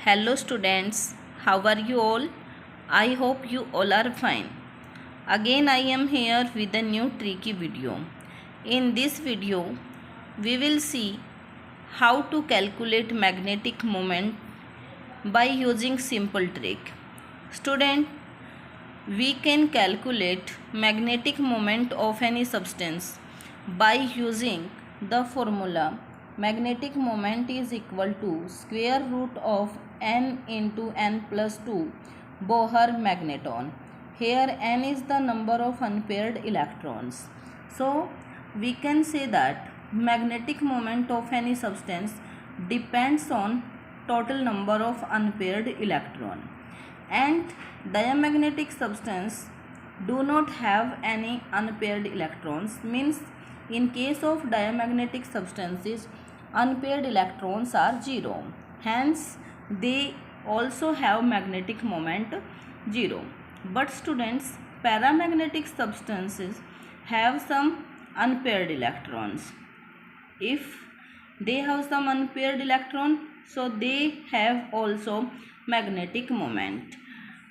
Hello students, how are you all? I hope you all are fine. Again I am here with a new tricky video. In this video, we will see how to calculate magnetic moment by using simple trick. Student, we can calculate magnetic moment of any substance by using the formula magnetic moment is equal to square root of n into n plus 2 Bohr magneton. Here n is the number of unpaired electrons. So we can say that magnetic moment of any substance depends on total number of unpaired electron, and diamagnetic substance do not have any unpaired electrons, means in case of diamagnetic substances unpaired electrons are 0, hence they also have magnetic moment 0. But students, paramagnetic substances have some unpaired electrons. If they have some unpaired electron, so they have also magnetic moment.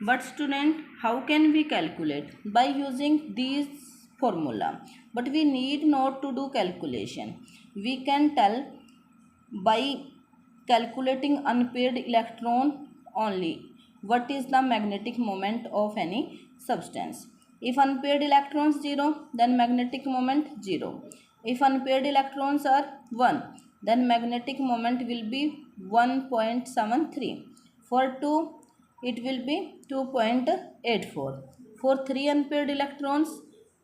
But student, how can we calculate? By using these formula. But we need not to do calculation. We can tell by calculating unpaired electron only what is the magnetic moment of any substance. If unpaired electrons 0, then magnetic moment 0. If unpaired electrons are 1, then magnetic moment will be 1.73. For 2, it will be 2.84. For 3 unpaired electrons,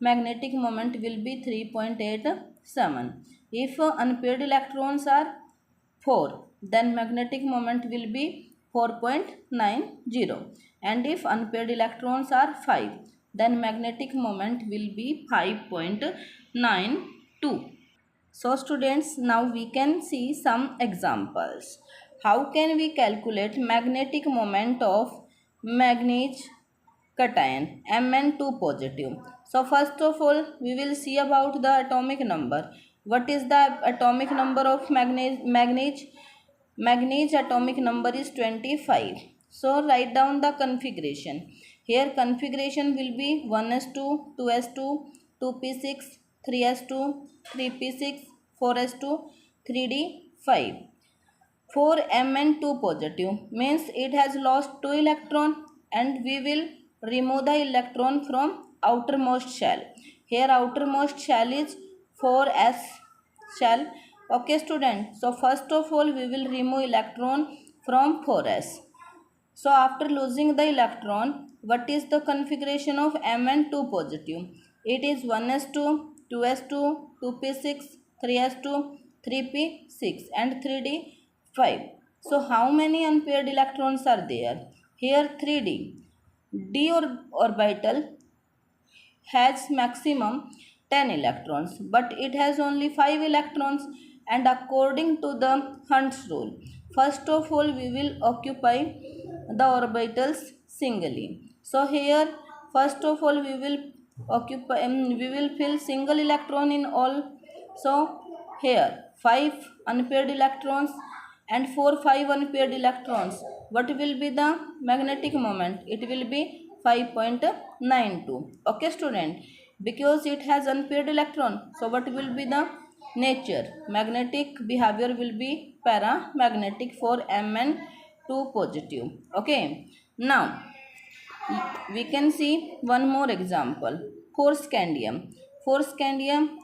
magnetic moment will be 3.87. If unpaired electrons are 4, then magnetic moment will be 4.90. And if unpaired electrons are 5, then magnetic moment will be 5.92. So students, now we can see some examples. How can we calculate magnetic moment of manganese cation Mn2 positive? So first of all, we will see about the atomic number. What is the atomic number of manganese? Manganese atomic number is 25. So write down the configuration. Here configuration will be 1s2, 2s2, 2p6, 3s2, 3p6, 4s2, 3d5. For Mn2 positive means it has lost 2 electron, and we will remove the electron from outermost shell. Here outermost shell is 4s shell. Okay student, so first of all we will remove electron from 4s. So after losing the electron, what is the configuration of Mn2 positive? It is 1s2, 2s2, 2p6, 3s2, 3p6 and 3d5. So how many unpaired electrons are there? Here 3d. D orbital has maximum 10 electrons, but it has only 5 electrons, and according to the Hund's rule, first of all we will occupy the orbitals singly. So here first of all we will we will fill single electron in all. So here 5 unpaired electrons and 5 unpaired electrons. What will be the magnetic moment? It will be 5.92. Okay student, because it has unpaired electron, so what will be the nature? Magnetic behavior will be paramagnetic for Mn2 positive. Okay, now we can see one more example for scandium. For scandium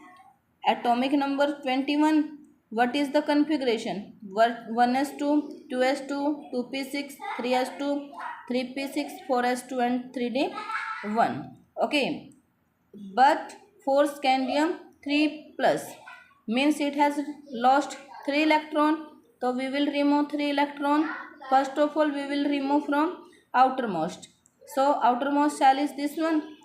atomic number 21. What is the configuration? 1s2, 2s2, 2p6, 3s2, 3p6, 4s2 and 3d1. Okay, but for scandium 3 plus means it has lost 3 electron, so we will remove 3 electron. First of all we will remove from outermost. So outermost shell is this one,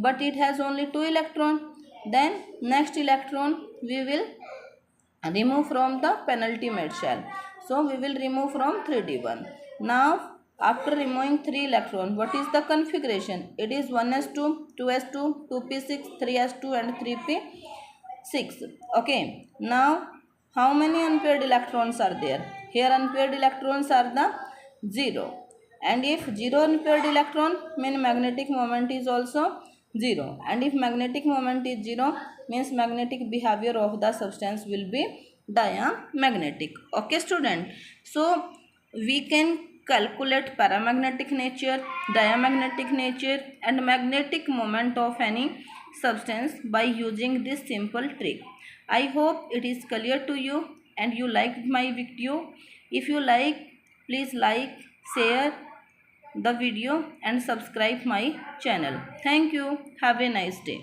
but it has only 2 electron. Then next electron we will remove from the penultimate shell. So we will remove from 3d1. Now after removing 3 electron, what is the configuration? It is 1s2, 2s2, 2p6, 3s2 and 3p6. Okay. Now how many unpaired electrons are there? Here unpaired electrons are the 0. And if 0 unpaired electron means magnetic moment is also 0. And if magnetic moment is 0 means magnetic behavior of the substance will be diamagnetic. Okay student. So we can calculate paramagnetic nature, diamagnetic nature and magnetic moment of any substance by using this simple trick. I hope it is clear to you and you liked my video. If you like, please like, share the video and subscribe my channel. Thank you. Have a nice day.